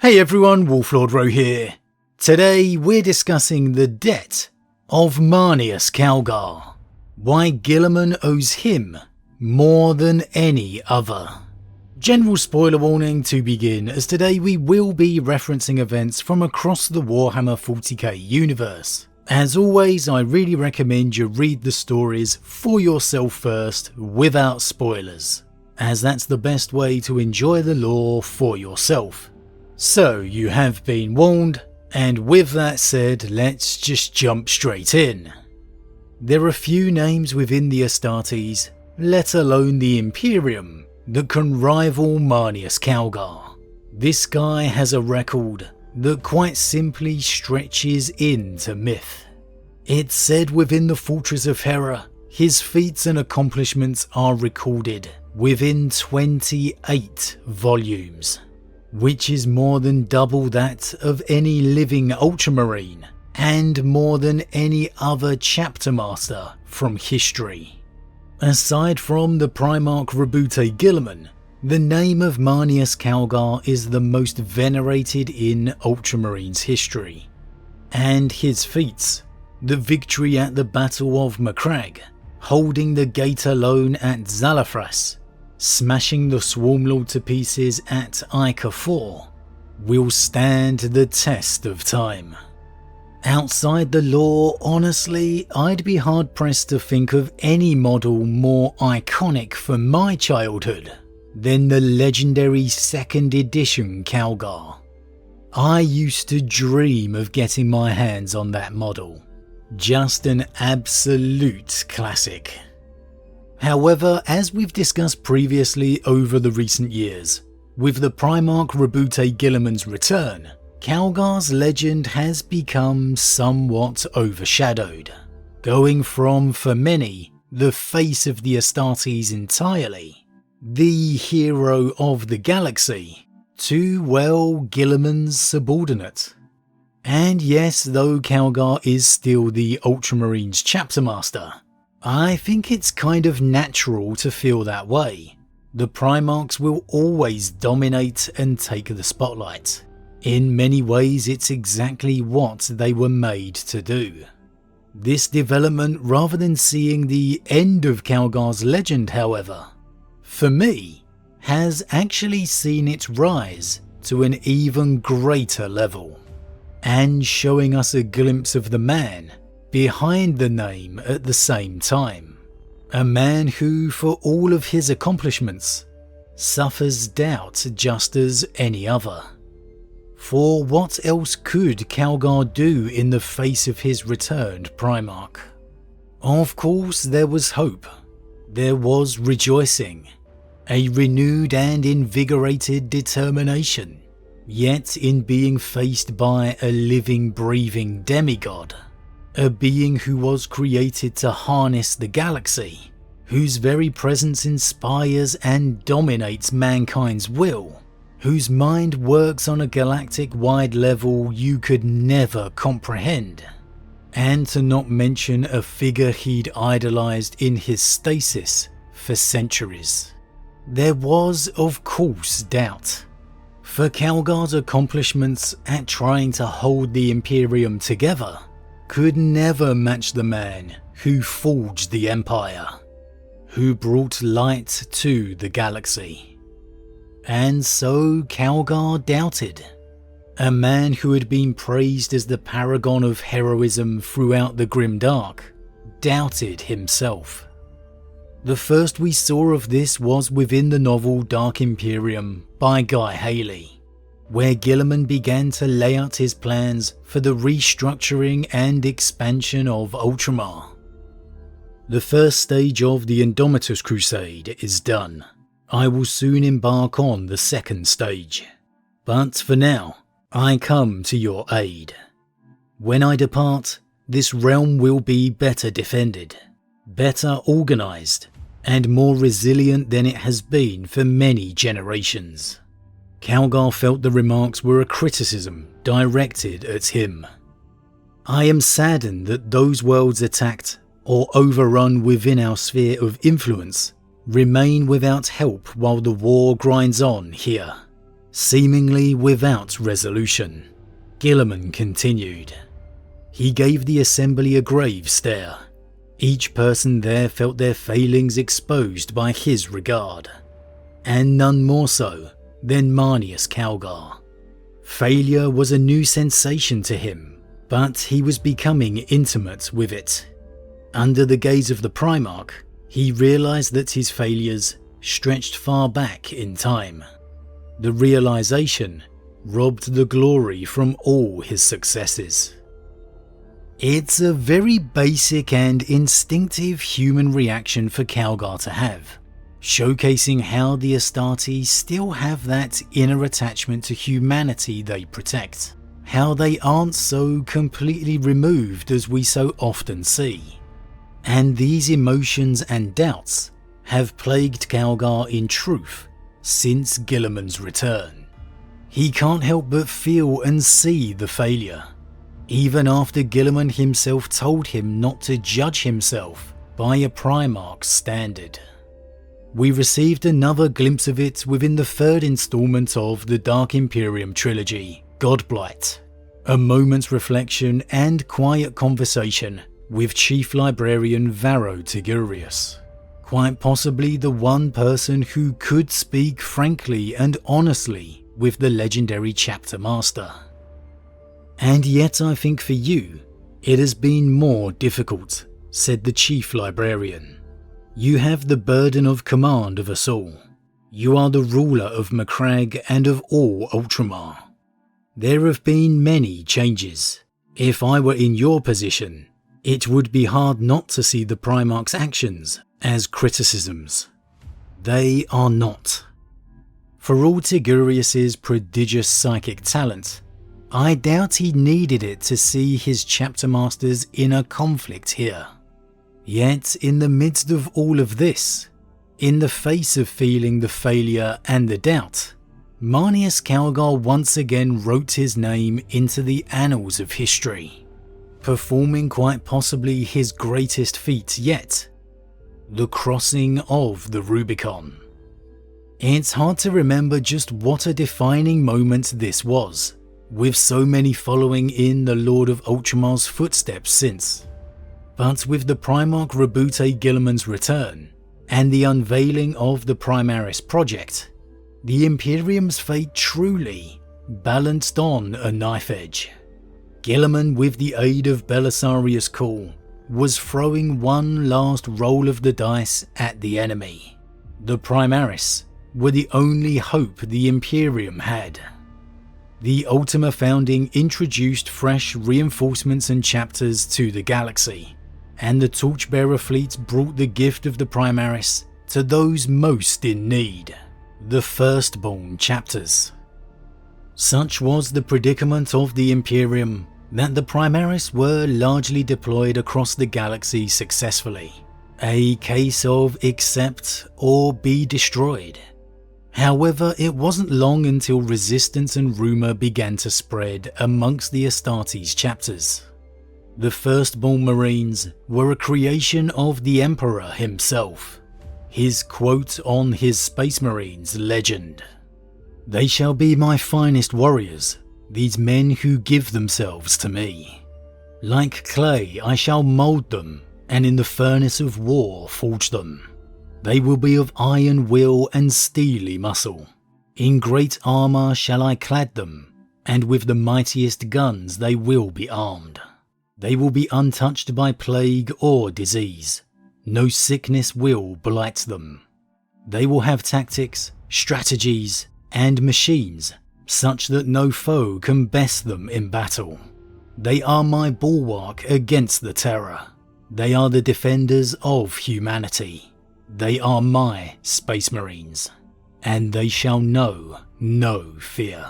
Hey everyone, Wolf Lord Rho here. Today we're discussing the debt of Marneus Calgar. Why Guilliman owes him more than any other. General spoiler warning to begin, as today we will be referencing events from across the Warhammer 40k universe. As always, I really recommend you read the stories for yourself first without spoilers, as that's the best way to enjoy the lore for yourself. So you have been warned, and with that said, let's just jump straight in. There are few names within the Astartes, let alone the Imperium, that can rival Marneus Calgar. This guy has a record that quite simply stretches into myth. It's said within the Fortress of Hera, his feats and accomplishments are recorded within 28 volumes. Which is more than double that of any living Ultramarine, and more than any other chapter master from history. Aside from the Primarch Rubicon Guilliman, the name of Marneus Calgar is the most venerated in Ultramarines history. And his feats, the victory at the Battle of Macragge, holding the gate alone at Zalathras, smashing the Swarmlord to pieces at Ica 4, will stand the test of time. Outside the lore, honestly, I'd be hard pressed to think of any model more iconic for my childhood than the legendary 2nd edition Calgar. I used to dream of getting my hands on that model. Just an absolute classic. However, as we've discussed previously over the recent years, with the Primarch Rubicon Guilliman's return, Calgar's legend has become somewhat overshadowed, going from, for many, the face of the Astartes entirely, the hero of the galaxy, to, well, Guilliman's subordinate. And yes, though Calgar is still the Ultramarines chapter master, I think it's kind of natural to feel that way. The Primarchs will always dominate and take the spotlight. In many ways, it's exactly what they were made to do. This development, rather than seeing the end of Calgar's legend, however, for me, has actually seen it rise to an even greater level, and showing us a glimpse of the man behind the name at the same time. A man who, for all of his accomplishments, suffers doubt just as any other. For what else could Calgar do in the face of his returned Primarch? Of course, there was hope. There was rejoicing. A renewed and invigorated determination. Yet in being faced by a living, breathing demigod. A being who was created to harness the galaxy, whose very presence inspires and dominates mankind's will, whose mind works on a galactic-wide level you could never comprehend, and to not mention a figure he'd idolized in his stasis for centuries. There was, of course, doubt. For Calgar's accomplishments at trying to hold the Imperium together could never match the man who forged the Empire, who brought light to the galaxy. And so Calgar doubted. A man who had been praised as the paragon of heroism throughout the Grimdark doubted himself. The first we saw of this was within the novel Dark Imperium by Guy Haley, where Guilliman began to lay out his plans for the restructuring and expansion of Ultramar. The first stage of the Indomitus Crusade is done. I will soon embark on the second stage. But for now, I come to your aid. When I depart, this realm will be better defended, better organised, and more resilient than it has been for many generations. Calgar felt the remarks were a criticism directed at him. I am saddened that those worlds attacked or overrun within our sphere of influence remain without help while the war grinds on here. Seemingly without resolution, Guilliman continued. He gave the assembly a grave stare. Each person there felt their failings exposed by his regard, and none more so than Marneus Calgar. Failure was a new sensation to him, but he was becoming intimate with it. Under the gaze of the Primarch, he realized that his failures stretched far back in time. The realization robbed the glory from all his successes. It's a very basic and instinctive human reaction for Calgar to have, showcasing how the Astartes still have that inner attachment to humanity they protect, how they aren't so completely removed as we so often see. And these emotions and doubts have plagued Calgar in truth since Guilliman's return. He can't help but feel and see the failure, even after Guilliman himself told him not to judge himself by a Primarch's standard. We received another glimpse of it within the third installment of the Dark Imperium trilogy, Godblight, a moment's reflection and quiet conversation with Chief Librarian Varro Tigurius, quite possibly the one person who could speak frankly and honestly with the legendary Chapter Master. And yet I think for you, it has been more difficult, said the Chief Librarian. You have the burden of command of us all. You are the ruler of Macragge and of all Ultramar. There have been many changes. If I were in your position, it would be hard not to see the Primarch's actions as criticisms. They are not. For all Tigurius's prodigious psychic talent, I doubt he needed it to see his Chapter Master's inner conflict here. Yet in the midst of all of this, in the face of feeling the failure and the doubt, Marneus Calgar once again wrote his name into the annals of history, performing quite possibly his greatest feat yet, the crossing of the Rubicon. It's hard to remember just what a defining moment this was, with so many following in the Lord of Ultramar's footsteps since. But with the Primarch Rabute Guilliman's return, and the unveiling of the Primaris project, the Imperium's fate truly balanced on a knife edge. Guilliman, with the aid of Belisarius Cawl, was throwing one last roll of the dice at the enemy. The Primaris were the only hope the Imperium had. The Ultima founding introduced fresh reinforcements and chapters to the galaxy, and the Torchbearer fleet brought the gift of the Primaris to those most in need, the Firstborn chapters. Such was the predicament of the Imperium that the Primaris were largely deployed across the galaxy successfully, a case of accept or be destroyed. However, it wasn't long until resistance and rumour began to spread amongst the Astartes chapters. The Firstborn Marines were a creation of the Emperor himself. His quote on his Space Marines legend: "They shall be my finest warriors, these men who give themselves to me. Like clay I shall mould them, and in the furnace of war forge them. They will be of iron will and steely muscle. In great armour shall I clad them, and with the mightiest guns they will be armed. They will be untouched by plague or disease. No sickness will blight them. They will have tactics, strategies, and machines such that no foe can best them in battle. They are my bulwark against the terror. They are the defenders of humanity. They are my Space Marines, and they shall know no fear."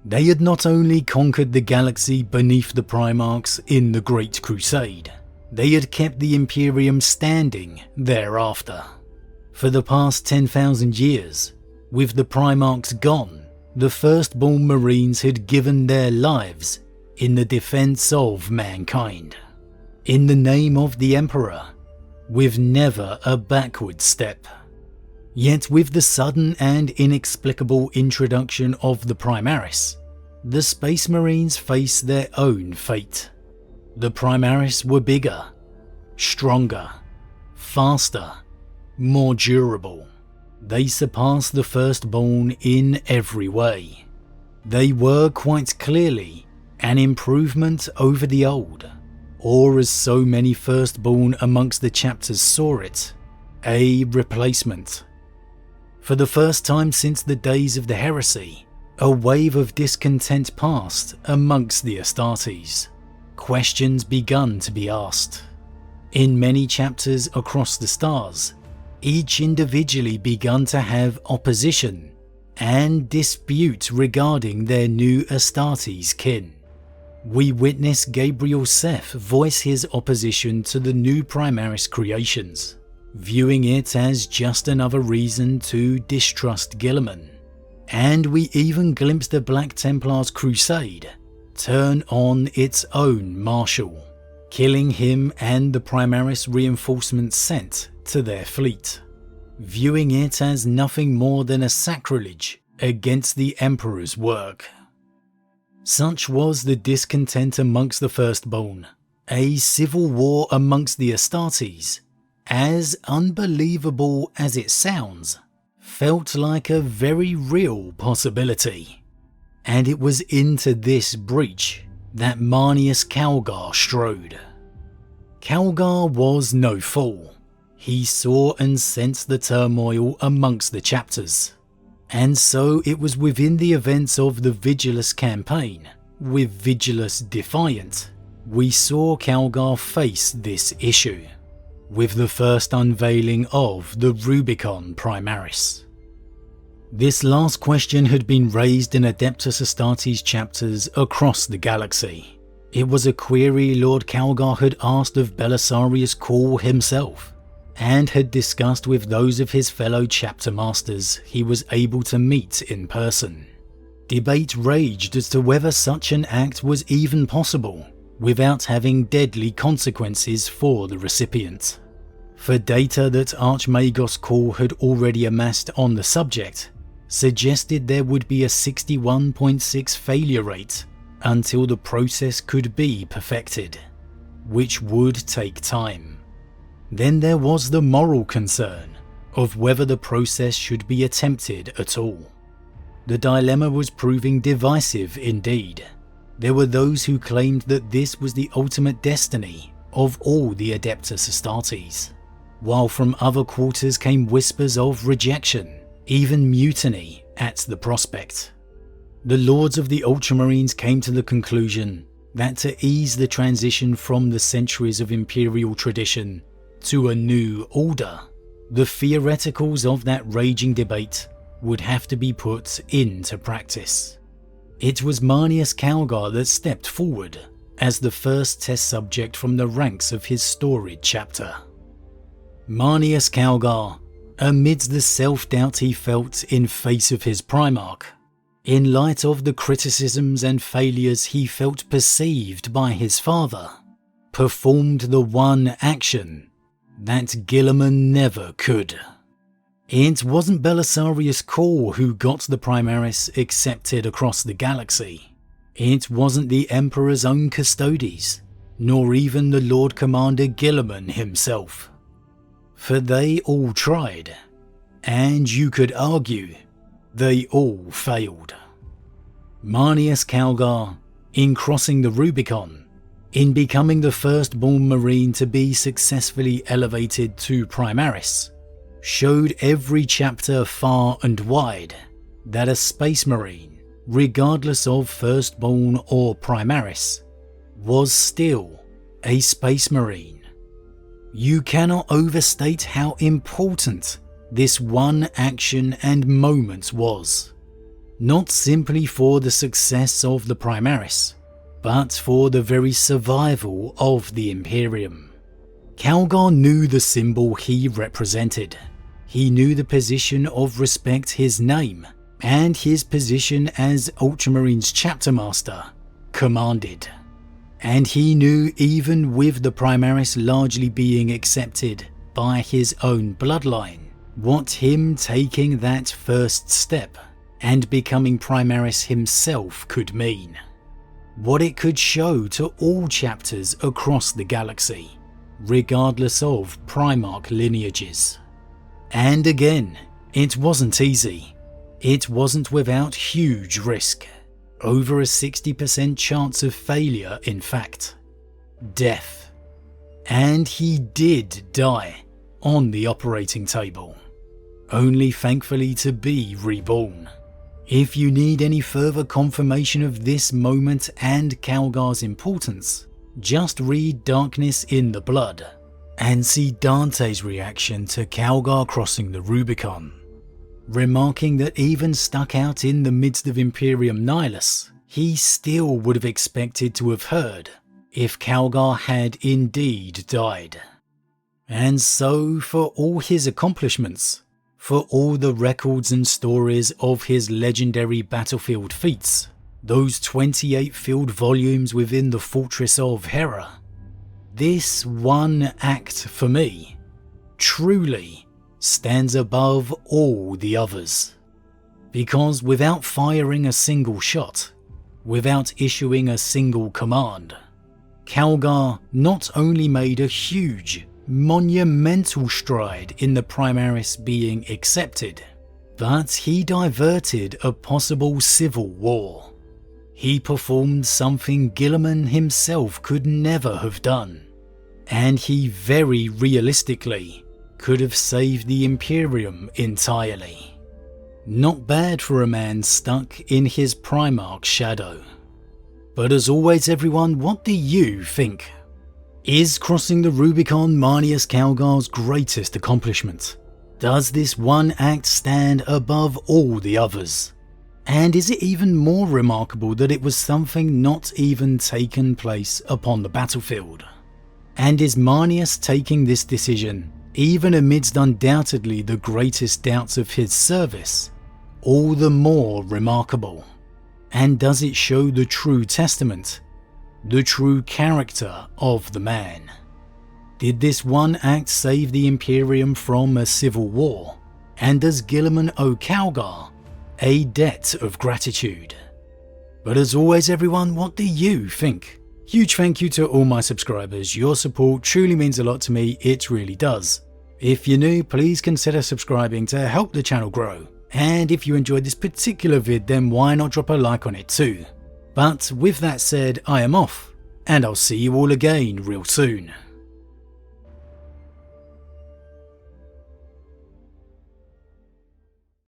They had not only conquered the galaxy beneath the Primarchs in the Great Crusade, they had kept the Imperium standing thereafter. For the past 10,000 years, with the Primarchs gone, the Firstborn Marines had given their lives in the defense of mankind, in the name of the Emperor, with never a backward step. Yet with the sudden and inexplicable introduction of the Primaris, the Space Marines face their own fate. The Primaris were bigger, stronger, faster, more durable. They surpassed the Firstborn in every way. They were quite clearly an improvement over the old, or as so many Firstborn amongst the chapters saw it, a replacement. For the first time since the days of the heresy, a wave of discontent passed amongst the Astartes. Questions begun to be asked. In many chapters across the stars, each individually begun to have opposition and dispute regarding their new Astartes kin. We witness Gabriel Seth voice his opposition to the new Primaris creations, viewing it as just another reason to distrust Guilliman. And we even glimpse the Black Templar's crusade turn on its own marshal, killing him and the Primaris reinforcements sent to their fleet, viewing it as nothing more than a sacrilege against the Emperor's work. Such was the discontent amongst the Firstborn, a civil war amongst the Astartes, as unbelievable as it sounds, felt like a very real possibility. And it was into this breach that Marneus Calgar strode. Calgar was no fool. He saw and sensed the turmoil amongst the chapters. And so it was within the events of the Vigilus campaign, with Vigilus defiant, we saw Calgar face this issue, with the first unveiling of the Rubicon Primaris. This last question had been raised in Adeptus Astartes chapters across the galaxy. It was a query Lord Calgar had asked of Belisarius Cawl himself, and had discussed with those of his fellow chapter masters he was able to meet in person. Debate raged as to whether such an act was even possible without having deadly consequences for the recipient. For data that Archmagos Cawl had already amassed on the subject suggested there would be a 61.6 failure rate until the process could be perfected, which would take time. Then there was the moral concern of whether the process should be attempted at all. The dilemma was proving divisive indeed. There were those who claimed that this was the ultimate destiny of all the Adeptus Astartes, while from other quarters came whispers of rejection, even mutiny at the prospect. The lords of the Ultramarines came to the conclusion that to ease the transition from the centuries of imperial tradition to a new order, the theoreticals of that raging debate would have to be put into practice. It was Marneus Calgar that stepped forward as the first test subject from the ranks of his storied chapter. Marneus Calgar, amidst the self-doubt he felt in face of his Primarch, in light of the criticisms and failures he felt perceived by his father, performed the one action that Guilliman never could. It wasn't Belisarius Cawl who got the Primaris accepted across the galaxy. It wasn't the Emperor's own custodes, nor even the Lord Commander Guilliman himself. For they all tried, and you could argue they all failed. Marneus Calgar, in crossing the Rubicon, in becoming the firstborn Marine to be successfully elevated to Primaris, showed every chapter far and wide that a Space Marine, regardless of firstborn or Primaris, was still a Space Marine. You cannot overstate how important this one action and moment was, not simply for the success of the Primaris, but for the very survival of the Imperium. Calgar knew the symbol he represented. He knew the position of respect his name and his position as Ultramarines chapter master commanded. And he knew even with the Primaris largely being accepted by his own bloodline, what him taking that first step and becoming Primaris himself could mean. What it could show to all chapters across the galaxy, regardless of Primarch lineages. And again, it wasn't easy. It wasn't without huge risk. Over a 60% chance of failure, in fact. Death. And he did die on the operating table, only thankfully to be reborn. If you need any further confirmation of this moment and Calgar's importance, just read Darkness in the Blood and see Dante's reaction to Calgar crossing the Rubicon, remarking that even stuck out in the midst of Imperium Nihilus, he still would have expected to have heard if Calgar had indeed died. And so, for all his accomplishments, for all the records and stories of his legendary battlefield feats, those 28 filled volumes within the Fortress of Hera, this one act for me truly stands above all the others. Because without firing a single shot, without issuing a single command, Calgar not only made a huge, monumental stride in the Primaris being accepted, but he diverted a possible civil war. He performed something Guilliman himself could never have done, and he very realistically could have saved the Imperium entirely. Not bad for a man stuck in his Primarch's shadow. But as always everyone, what do you think? Is crossing the Rubicon Marneus Calgar's greatest accomplishment? Does this one act stand above all the others? And is it even more remarkable that it was something not even taken place upon the battlefield? And is Marneus taking this decision, even amidst undoubtedly the greatest doubts of his service, all the more remarkable? And does it show the true testament, the true character of the man? Did this one act save the Imperium from a civil war? And does Guilliman owe Calgar a debt of gratitude? But as always everyone, what do you think? Huge thank you to all my subscribers. Your support truly means a lot to me, it really does. If you're new, please consider subscribing to help the channel grow. And if you enjoyed this particular vid, then why not drop a like on it too? But with that said, I am off, and I'll see you all again real soon.